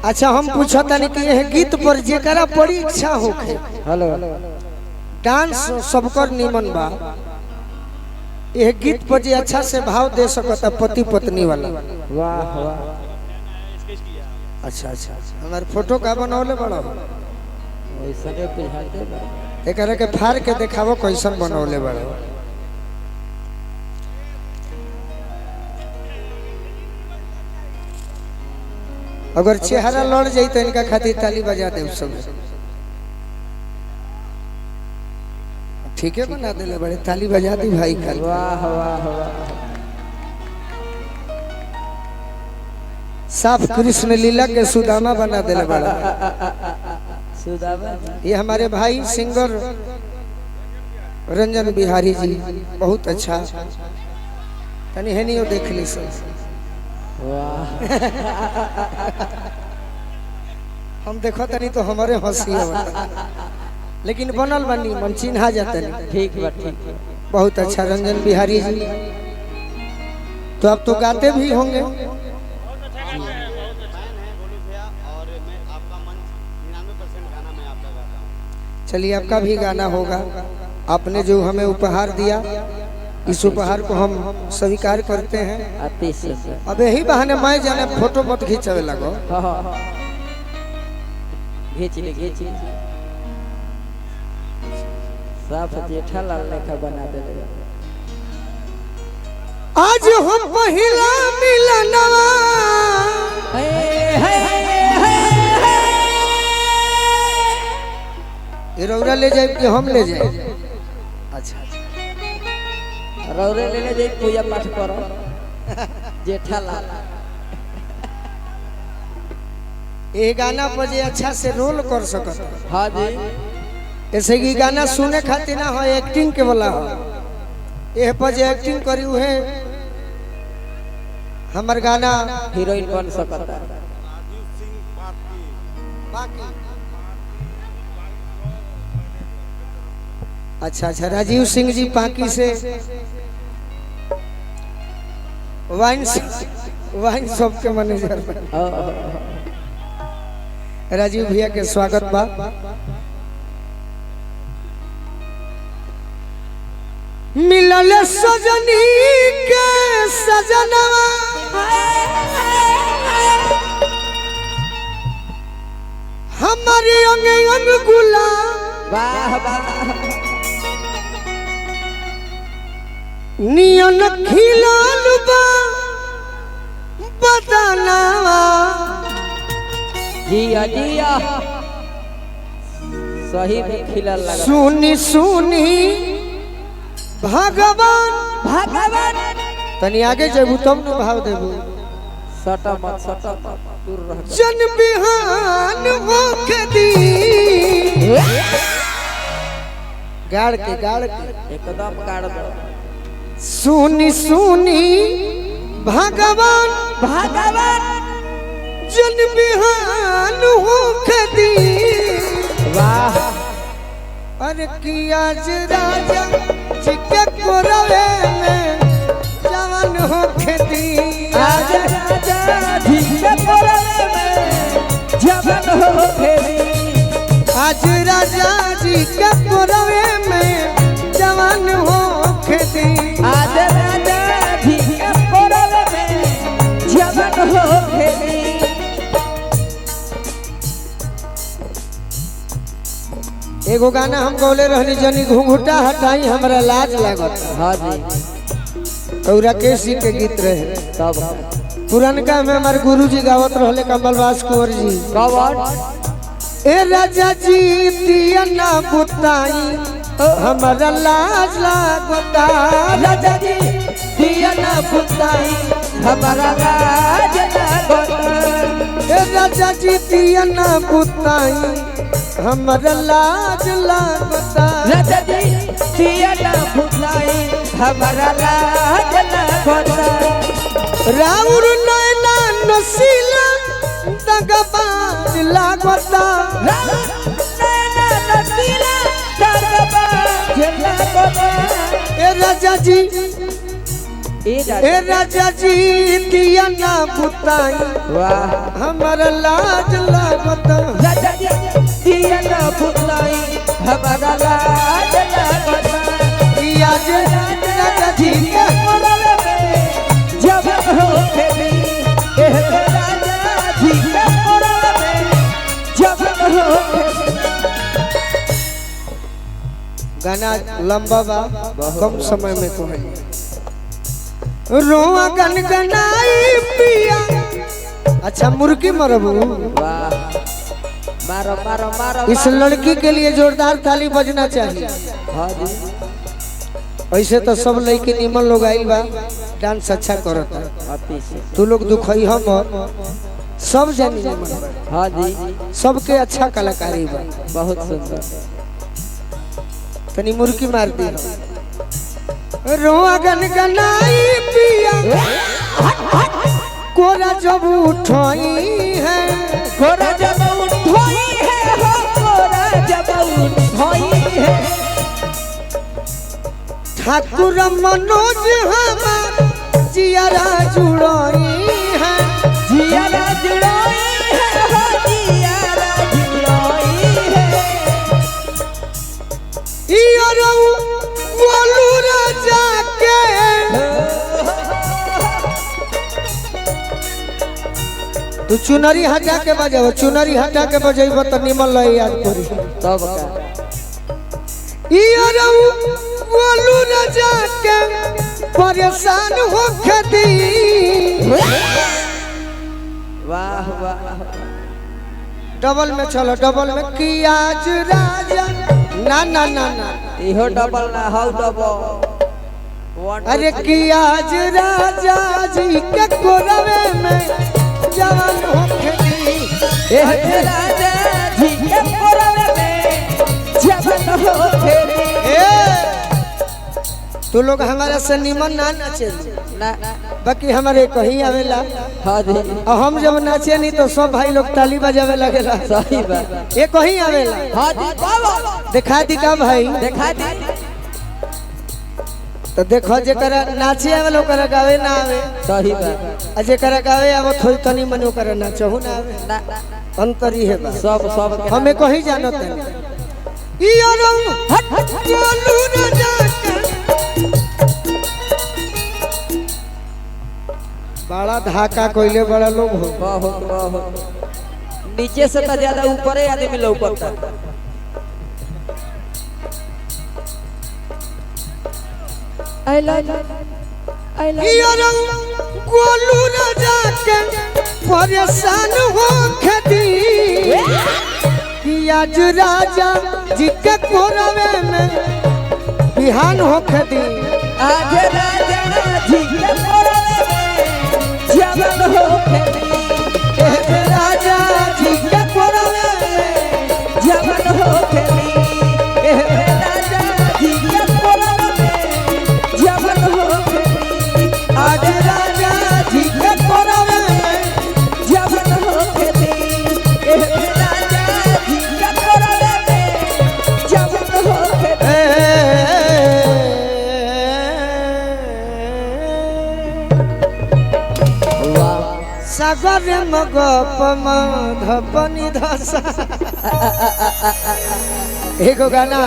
अच्छा हम पूछता नहीं कि यह गीत पर जेकरा बड़ी इच्छा होखे हेलो डांस सबकर निमन बा यह गीत पर जे अच्छा से भाव दे सकता पति पत्नी वाला। वाह वाह अच्छा अच्छा हमारे फोटो का बनौले बड़ा वैसने बुझाते बा एकरा के फाड़ के देखावो कैसन बनौले बड़ा। अगर चेहरा लड़ जाई तो इनका खातिर ताली बजा दे सब। ठीक है बना देले बड़े ताली बजा दी भाई का। वाह वाह वाह साफ कृष्ण लीला के सुदामा बना देले बड़ा। सुदामा ये हमारे भाई सिंगर रंजन बिहारी जी बहुत अच्छा तनी है नहीं देख ली सब। वाह हम देखो तनी तो हमारे हंसी आवता लेकिन बनल बनी मन चिन्हा जाता नहीं। ठीक बा ठीक बा बहुत अच्छा रंजन बिहारी जी। तो अब तो गाते भी होंगे। चलिए आपका भी गाना होगा। आपने जो हमें उपहार दिया इस उपहार को हम स्वीकार करते हैं। अति सुंदर अब यही बहाने मैं जाने फोटो मत खींचवे लगो। घींच ले साफ जेठालाल लेखा बना देले। आज हम पहिला मिलनवा रौरा ले जाए कि हम ले जाए। अच्छा रौरे लेने जाए पूजा पाठ करो जेठालाल। ये गाना पर जे अच्छा से रोल कर सकता। हाँ जी ऐसे की गाना सुने खातिर ना हो एक्टिंग के वाला हो। ये पर जे एक्टिंग करी है हमार गाना हीरोइन बन सकता। अच्छा अच्छा राजीव सिंह जी पाकी से वाइन शॉप के मैनेजर राजीव भैया के स्वागत बा। मिलल सजनी के सजनवा हमारी अंग अंग गुलाब वाह वाह नियन खिलाल बा बदनवा। जिया जिया सही में खिलल लगा। सुनी सुनी भगवान भगवान तनी आगे जेबू तब न भाव देबू। सटा मत दूर रह। जन बिहान होके दी गाड़ के एकदम काट दो। सुनी सुनी भगवान जन बिहान होके दी। वाह अरे की आज राजा जी के कोरवे में जवान होके दी। आज राजा जी के कोरवे में जवान होके दी। आज राजा जी के कोरवे में जवान होके दी। आज राजा जी के कोरवे में जवान होके दी। एगो गाना हम गौले रहनी जनी घूंघटा हटाई हमरा लाज लागत। हाँ जी और राकेश जी के गीत रहे तब पुरनका में हमारे गुरुजी गावत रहले कमलवास कुंवर जी। कवन ए राजा जी दिया ना बुताई हमरा लाज लागता। राजा जी दिया ना बुताई हमारा लाज लागता। ए राजा जी दिया ना बुताई हमरा लाज लागता। राजा जी दिया ना बुताई हमारा लाज लागता। राउर नैना नसीला दगबाज लागता। नैना नसीला दगबाज लागता। ए राजा जी ए राजा जी दिया ना बुताई वाह हमारा लाज लागत राजा जी दिया ना बुताई हमारा लाज लागत आज राजा जी के कोरवे में जब हो खेली ए राजा जी के कोरवे में जब हो खेली। गाना लंबा बा कम समय में तो है रोआ गनगनाई पिया। अच्छा मुर्गी मरबू वाह मारो मारो मारो इस लड़की के लिए जोरदार ताली बजना चाहिए। हाँ जी ऐसे तो सब लड़के निमन लोग आइल बा डांस अच्छा करता अति से तू लोग दुखई हम सब जानी निमन बा। हाँ जी सबके अच्छा कलाकारी बा बहुत सुंदर तनी मुर्गी मार दी रोआ गनगनाई पिया कोरा जब उठोई है कोरा जब उठोई है हो कोरा जब उठोई है ठाकुर मनोज हमार जियारा जुड़ोई है जियारा जुड़ोई है हो जियारा जुड़ोई है इयरो बोलू राजा के तू चुनरी हटा के बजाओ चुनरी हटा के बजेबो त निमन लय याद करी तब का इयरो बोलू राजा के परेशान हो खदी वाह वाह डबल में चलो डबल में कि आज राजा ना ना ना ना इहो डबल ना हाउ डबल अरे कि आज राजा जी के कोरवे में जवान हो खदी ए राजा जी के कोरवे में जवान हो खेली तू लोग हमारा से निमन ना नाचे ना बाकी हमारे कहीं आवेला हाँ जी और हम जब नाचे नहीं तो सब भाई लोग ताली बजावे लगेला सही बात ये कहीं आवेला हाँ जी बाबा दिखा दी का भाई देखा दी तो देखो जेकरा नाचे आवे ओकरा गावे ना आवे सही बात आ जेकरा गावे आवे थोड़ी तनी मन ओकरा नाचहु ना आवे ना अंतर ही है बा सब के हमें कहीं जानो तनी ई अरम बोलू राजा के बड़ा धाका कोइले बड़ा लोग हो बहुत बहुत नीचे से तो ज्यादा ऊपर ही आदमी लौकता आई लव इयरो गोलू राजा के परेशान हो खदी कि आज राजा जी के कोरवे में बिहान हो खदी आज राजा जी के कोरवे में जवान हो खेली राजा जी के कोरवे में जवान हो खेली राजा जी के कोरवे में जवान हो खेली आज राजा जी के कोरवे में जवान हो खेली राजा जी के कोरवे में जवान हो खेली सागर मगप मधपनि धसा एगो गाना